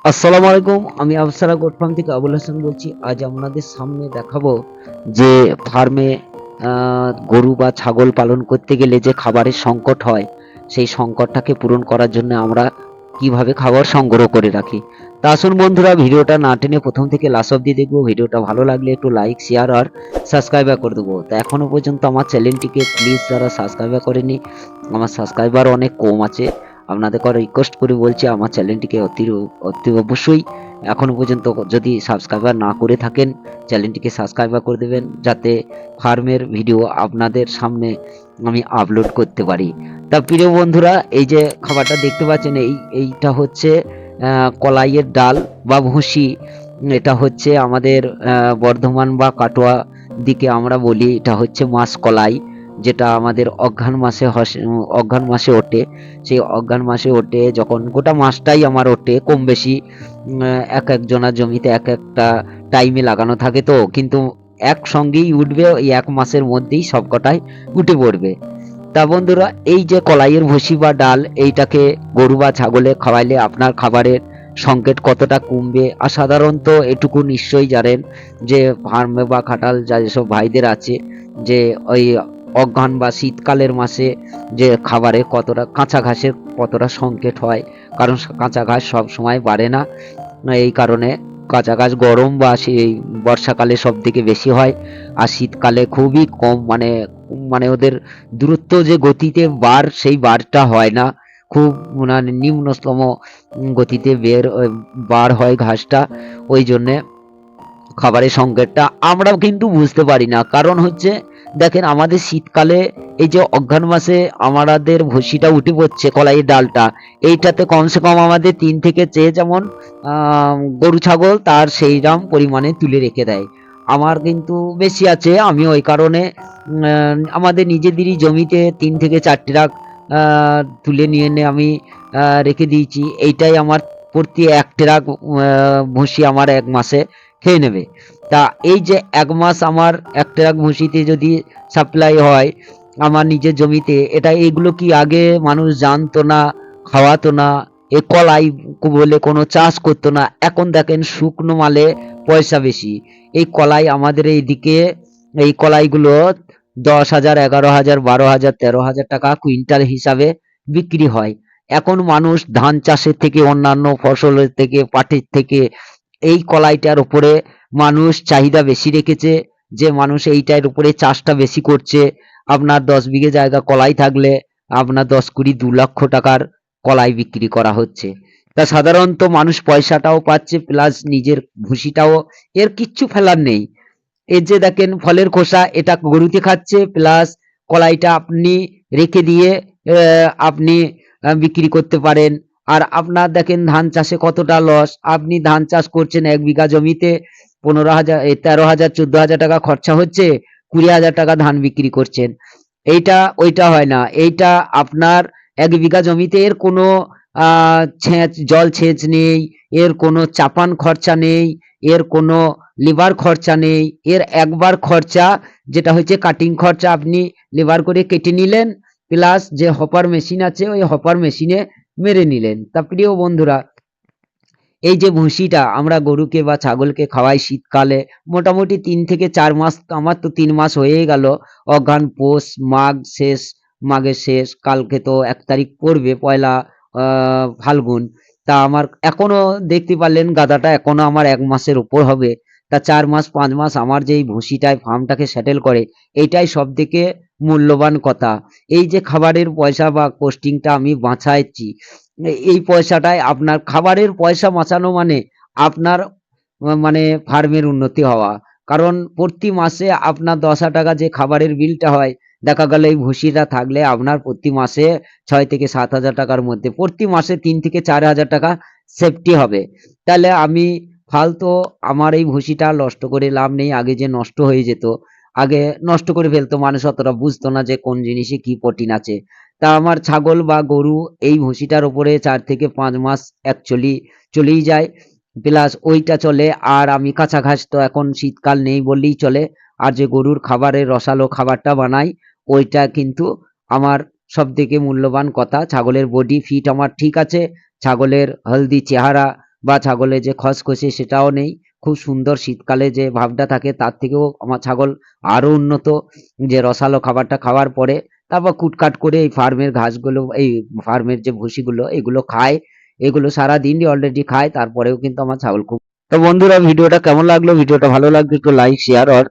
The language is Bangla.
আসসালামু আলাইকুম। আমি আফসারা গোট ফার্ম থেকে আবুল হাসান বলছি। আজ আপনাদের সামনে দেখাবো যে ফার্মে গরু বা ছাগল পালন করতে গেলে যে খাবারের সংকট হয়, সেই সংকটটাকে পূরণ করার জন্য আমরা কিভাবে খাবার সংগ্রহ করে রাখি। তা আসুন বন্ধুরা, ভিডিওটা না টেনে প্রথম থেকে লাস্ট অব্দি দেখবো। ভিডিওটা ভালো লাগলে একটু লাইক, শেয়ার আর সাবস্ক্রাইবার করে দেবো। তা এখনো পর্যন্ত আমার চ্যানেলটিকে প্লিজ যারা সাবস্ক্রাইবার করেনি, আমার সাবস্ক্রাইবার অনেক কম আছে। আপনাদেরকে রিকোয়েস্ট করে বলছি আমার চ্যানেলটিকে অতি অবশ্যই এখনো পর্যন্ত যদি সাবস্ক্রাইবার না করে থাকেন, চ্যানেলটিকে সাবস্ক্রাইবার করে দেবেন, যাতে ফার্মের ভিডিও আপনাদের সামনে আমি আপলোড করতে পারি। তা প্রিয় বন্ধুরা, এই যে খাবারটা দেখতে পাচ্ছেন, এইটা হচ্ছে কলাইয়ের ডাল বা ভুসি। এটা হচ্ছে আমাদের বর্ধমান বা কাটোয়া দিকে আমরা বলি এটা হচ্ছে মাছ কলাই, যেটা আমাদের অঘ্রাণ মাসে ওঠে। সেই অঘ্রাণ মাসে ওঠে যখন গোটা মাসটাই আমার ওঠে কম বেশি। এক একজনের জমিতে এক একটা টাইমে লাগানো থাকে, তো কিন্তু একসঙ্গেই উঠবে, ওই এক মাসের মধ্যেই সবকটাই উঠে পড়বে। তা বন্ধুরা, এই যে কলাইয়ের ভুসি বা ডাল, এইটাকে গরু বা ছাগলে খাওয়াইলে আপনার খাবারের সংকট কতটা কমবে। আর সাধারণত এটুকু নিশ্চয়ই জানেন যে ফার্মে বা খাটাল যা যেসব ভাইদের আছে, যে ওই অঘ্রাণ বা শীতকালের মাসে যে খাবারে কতটা কাঁচা ঘাসের কতটা সংকট হয়, কারণ কাঁচা ঘাস সব সময় বাড়ে না। এই কারণে কাঁচা ঘাস গরম বা সেই বর্ষাকালে সব থেকে বেশি হয়, আর শীতকালে খুবই কম, মানে মানে ওদের দূরত্ব যে গতিতে বার, সেই বারটা হয় না। খুব মানে নিম্নতম গতিতে বার হয় ঘাসটা। ওই জন্যে খাবারের সংকটটা আমরা কিন্তু বুঝতে পারি না। কারণ হচ্ছে, দেখেন আমাদের শীতকালে এই যে অঘ্রাণ মাসে আমাদের ভুসিটা উঠে পড়ছে, কলাইয়ের ডালটা, এইটাতে কমসে কম আমাদের ৩ থেকে চেয়ে যেমন গরু ছাগল তার সেই দাম পরিমাণে তুলে রেখে দেয়। আমার কিন্তু বেশি আছে, আমি ওই কারণে আমাদের নিজেদেরই জমিতে ৩ থেকে ৪ ট্রাক তুলে নিয়ে এনে আমি রেখে দিয়েছি। এইটাই আমার প্রতি ১ ট্রাক ভুসি আমার ১ মাসে খেয়ে নেবে। তা এই যে ১ মাস আমার ১ ট্রাক ভুসিতে যদি সাপ্লাই হয় আমার নিজের জমিতে, এটা এগুলো কি আগে মানুষ জানতো না, খাওয়াতো না, এ কলাই বলে কোনো চাষ করতো না। এখন দেখেন শুকনো মালে পয়সা বেশি। এই কলাই আমাদের এইদিকে, এই কলাইগুলো ১০,০০০, ১১,০০০, ১২,০০০, ১৩,০০০ টাকা কুইন্টাল হিসাবে বিক্রি হয়। এখন মানুষ ধান চাষের থেকে, অন্যান্য ফসলের থেকে, পাটের থেকে এই কলাইটার উপরে মানুষ চাহিদা বেশি রেখেছে, যে মানুষ এইটার উপরে চাষটা বেশি করছে। আপনার ১০ বিঘে জায়গা কলাই থাকলে আপনার ১০ কুড়ি ২ লক্ষ টাকার কলাই বিক্রি করা হচ্ছে। তা সাধারণত মানুষ পয়সাটাও পাচ্ছে, প্লাস নিজের ভুসিটাও, এর কিচ্ছু ফেলার নেই। এই যে দেখেন ফলের খোসা, এটা গরুতে খাচ্ছে, প্লাস কলাইটা আপনি রেখে দিয়ে আপনি বিক্রি করতে পারেন। আর আপনার দেখেন ধান চাষে কতটা লস। আপনি ধান চাষ করছেন ১ বিঘা জমিতে, ১৫,০০০, ১৩,০০০, ১৪,০০০ টাকা খরচা হচ্ছে, ২০,০০০ টাকা ধান বিক্রি করছেন। এইটা ওইটা হয় না। এইটা আপনার ১ বিঘা জমিতে এর কোনো জল সেচ নেই, এর কোনো চাপান খরচা নেই, এর কোনো লেবার খরচা নেই। এর একবার খরচা যেটা হচ্ছে কাটিং খরচা, আপনি লেবার করে কেটে নিলেন, প্লাস যে হপার মেশিন আছে ওই হপার মেশিনে মেরে নিলেন। তা প্রিয় বন্ধুরা, এই যে ভুসিটা আমরা গরুকে বা ছাগলকে খাওয়াই শীতকালে, মোটামুটি ৩ থেকে ৪ মাস, আমার তো ৩ মাস হয়েই গেল। অঘ্রাণ, পৌষ, মাঘ শেষ, মাঘের শেষ, কালকে তো ১ তারিখ পড়বে, পয়লা ফাল্গুন। তা আমার এখনো দেখতে পারলেন গাদাটা এখনো আমার ১ মাসের উপর হবে। তা ৪ মাস ৫ মাস আমার যে এই ভুসিটায় ফার্মটাকে সেটেল করে, এইটাই সবথেকে মূল্যবান কথা। এই যে খাবারের পয়সা বা কস্টিংটা আমি বাঁচাচ্ছি, এই পয়সাটায় আপনার খাবারের পয়সা বাঁচানো মানে আপনার মানে ফার্মের উন্নতি হওয়া। কারণ প্রতি মাসে আপনার ১০,০০০ টাকা যে খাবারের বিলটা হয়, দেখা গেল এই ভুসিটা থাকলে আপনার প্রতি মাসে ৬ থেকে ৭,০০০ টাকার মধ্যে প্রতি মাসে ৩ থেকে ৪,০০০ টাকা সেফটি হবে। তাহলে আমি ফালতু আমার এই ভুসিটা নষ্ট করে লাভ নেই। আগে যে নষ্ট হয়ে যেত, আগে নষ্ট করে ফেলতো, মানুষ অতটা বুঝতো না যে কোন জিনিসে কি প্রোটিন আছে। তা আমার ছাগল বা গরু এই ভুসিটার উপরে ৪ থেকে ৫ মাস অ্যাকচুয়ালি চলেই যায়, প্লাস ওইটা চলে। আর আমি কাঁচা ঘাস তো এখন শীতকাল নেই বললেই চলে। আর যে গরুর খাবারের রসালো খাবারটা বানাই, ওইটা কিন্তু আমার সবথেকে মূল্যবান কথা। ছাগলের বডি ফিট আমার ঠিক আছে, ছাগলের হেলদি চেহারা বা ছাগলের যে খসখসে সেটাও নেই। খুব সুন্দর শীতকালে যে ভাবটা থাকে তার থেকেও আমার ছাগল আরো উন্নত, যে রসালো খাবারটা খাওয়ার পরে তারপর কুটকাট করে এই ফার্মের ঘাসগুলো, এই ফার্মের যে ভুসিগুলো এগুলো খায়। এগুলো সারাদিনই অলরেডি খায়, তারপরেও কিন্তু আমার ছাগল খুব। তো বন্ধুরা, ভিডিওটা কেমন লাগলো? ভিডিওটা ভালো লাগলে একটু লাইক শেয়ার আর